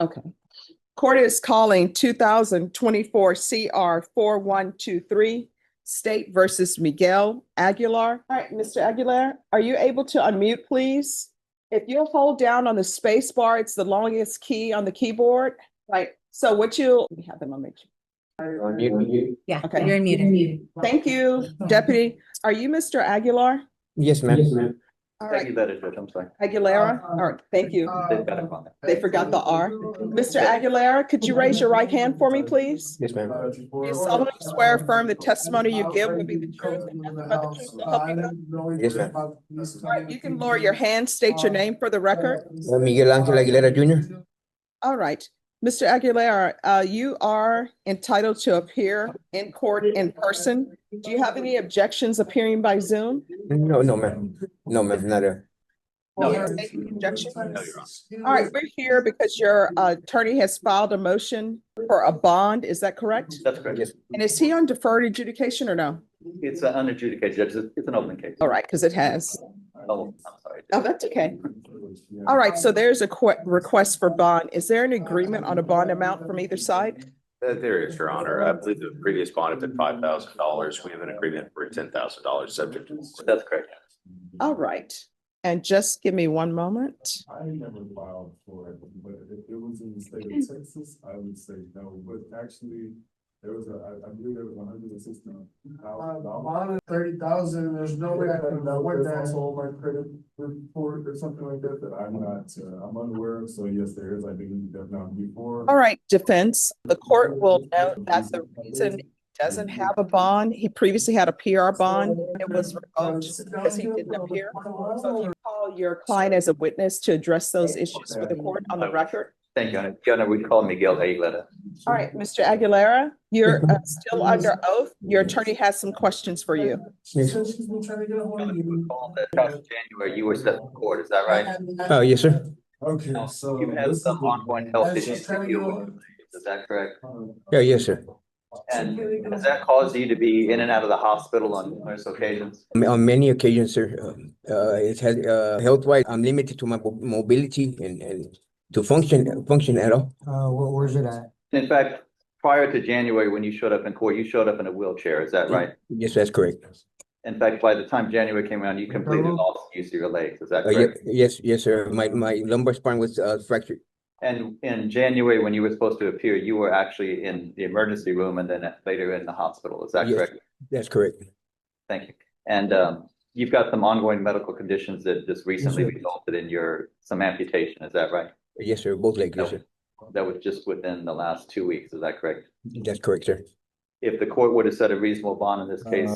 Okay. Court is calling 2024 CR 4123, State versus Miguel Aguilar. All right, Mr. Aguilar, are you able to unmute, please? If you'll hold down on the space bar, it's the longest key on the keyboard. Right. So what we have them on mute. Yeah, Okay. you're unmuted. Thank you, Deputy. Are you Mr. Aguilar? Yes, ma'am. All Thank right, you, that is good, I'm sorry. Aguilera. All right, thank you. They've got it on there. They forgot the R. Mr. Aguilera, could you raise your right hand for me, please? Yes, ma'am. You solemnly swear affirm the testimony you give will be the truth and nothing but the truth, so help you God. Yes, ma'am. All right, you can lower your hand, state your name for the record. Miguel Ángel Aguilera Jr. All right, Mr. Aguilera, you are entitled to appear in court in person. Do you have any objections appearing by Zoom? No, ma'am. No, ma'am, not a. No, Any objections? no, you're on. All right, we're here because your attorney has filed a motion for a bond. Is that correct? That's correct. Yes. And is he on deferred adjudication or no? It's an unadjudicated judge, it's an open case. All right, because it has. Oh, I'm sorry. Oh, that's okay. All right, so there's a request for bond. Is there an agreement on a bond amount from either side? There is, Your Honor. I believe the previous bond had been $5,000. We have an agreement for $10,000 subject to. That's correct. All right, and just give me one moment. I never filed for it, but if it was in the state of Texas, I would say no, but actually. There was I believe there was $160,000. 30,000, there's no way I can avoid that. Also on my credit report or something like that, that I'm not, I'm unaware of, so yes, there is, I believe that now before. All right, defense, the court will note that the reason he doesn't have a bond, he previously had a PR bond, and it was revoked because he didn't appear. So if you call your client as a witness to address those issues for the court on the record. Thank you, Your Honor. We call Miguel Aguilar. All right, Mr. Aguilera, you're still under oath. Your attorney has some questions for you. She said she's been trying to get a hold of you. Past January, you were set in court, is that right? Oh, yes, sir. Okay, so. You had some ongoing health issues to deal with, is that correct? Yeah, yes, sir. And has that caused you to be in and out of the hospital on numerous occasions? On many occasions, sir, it had, health-wise, I'm limited to my mobility and to function at all. Where's it at? In fact, prior to January, when you showed up in court, you showed up in a wheelchair, is that right? Yes, that's correct. In fact, by the time January came around, you completely lost use of your legs, is that correct? Yes, sir. My lumbar spine was fractured. And in January, when you were supposed to appear, you were actually in the emergency room and then later in the hospital, is that Yes. correct? That's correct. Thank you. And you've got some ongoing medical conditions that just recently sir. resulted in some amputation, is that right? Yes, sir. Both legs, yes, sir. That was just within the last 2 weeks, is that correct? That's correct, sir. If the court were to set a reasonable bond in this case,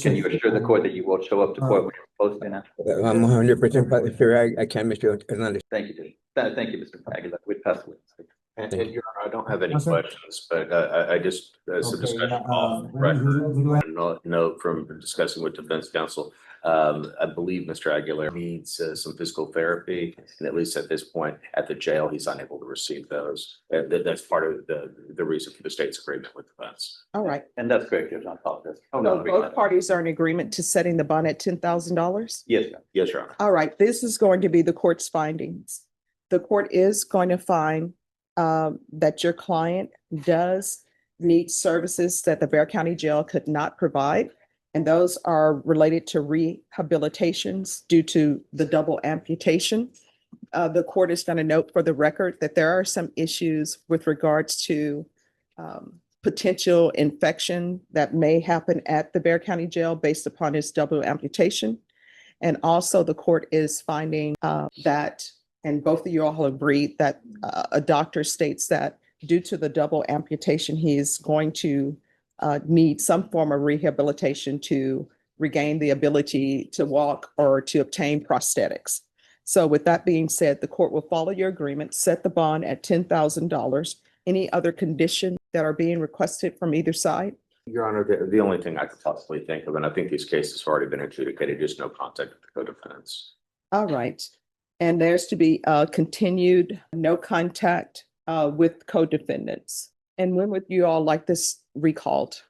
can you assure the court that you will show up to court when you're supposed to now? I'm 100% sure I can, Mr. Hernandez. Thank you, Judge. Thank you, Mr. Aguilar. We'd pass the witness. And Your Honor, I don't have any Yes, sir. questions, but I just, as a discussion off record, note from discussing with defense counsel, I believe Mr. Aguilar needs some physical therapy, and at least at this point at the jail, he's unable to receive those. That's part of the reason for the state's agreement with defense. All right, And that's correct, Judge. I apologize. so both parties are in agreement to setting the bond at $10,000? Yes, ma'am. Yes, Your Honor. All right, this is going to be the court's findings. The court is going to find that your client does need services that the Bexar County Jail could not provide. And those are related to rehabilitations due to the double amputation. The court is going to note for the record that there are some issues with regards to potential infection that may happen at the Bexar County Jail based upon his double amputation. And also the court is finding that, and both of you all agreed that a doctor states that due to the double amputation, he is going to need some form of rehabilitation to regain the ability to walk or to obtain prosthetics. So with that being said, the court will follow your agreement, set the bond at $10,000. Any other conditions that are being requested from either side? Your Honor, the only thing I could possibly think of, and I think these cases have already been adjudicated, just no contact with the co-defendants. All right. And there's to be continued no contact with co-defendants. And when would you all like this recalled?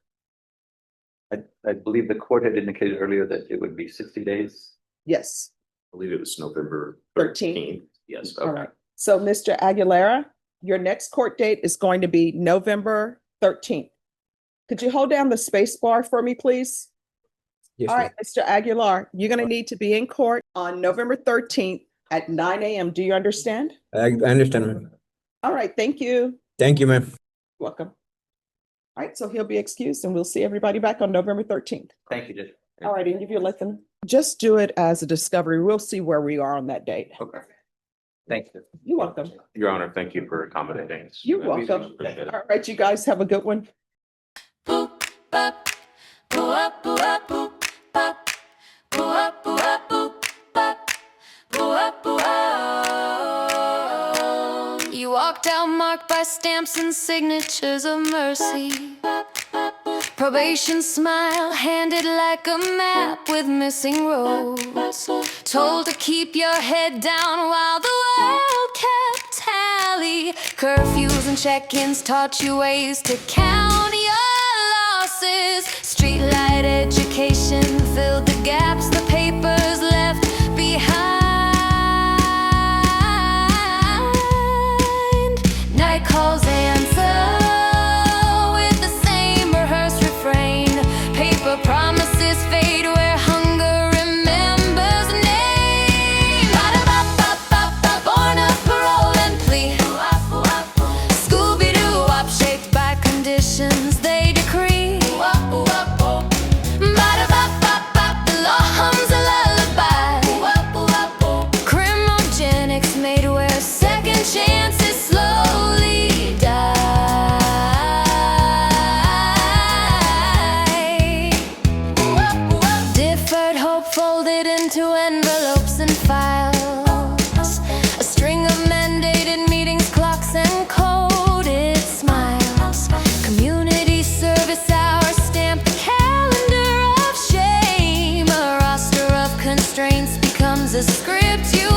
I believe the court had indicated earlier that it would be 60 days. Yes. I believe it was November 13th. 13th. Yes, All okay. right. So, Mr. Aguilera, your next court date is going to be November 13th. Could you hold down the space bar for me, please? Yes, All ma'am. right, Mr. Aguilar, you're going to need to be in court on November 13th at 9 a.m. Do you understand? I understand, ma'am. All right, thank you. Thank you, ma'am. Welcome. All right, so he'll be excused and we'll see everybody back on November 13th. Thank you, Judge. All right, and if you let them, just do it as a discovery. We'll see where we are on that date. Okay. Thank you. You're welcome. Your Honor, thank you for accommodating. us. You're welcome. Appreciate it. All right, you guys have a good one. You walked out marked by stamps and signatures of mercy. Probation smile handed like a map with missing roads. Told to keep your head down while the world kept tally. Curfews and check-ins taught you ways to count your losses. Streetlight education filled the gaps the papers left behind. Night calls answer with the same rehearsed refrain. Paper promises fade where hunger remembers name. Ba-da-ba-ba-ba-ba, born of parole and plea. Scooby-Doo-wop, shaped by conditions they decree. Ba-da-ba-ba-ba, the law hums a lullaby. Crimogenics made where second chances slowly die. Deferred hope folded into envelopes and files. A string of mandated meetings, clocks, and coded smiles. Community service hours stamp the calendar of shame. A roster of constraints becomes a script you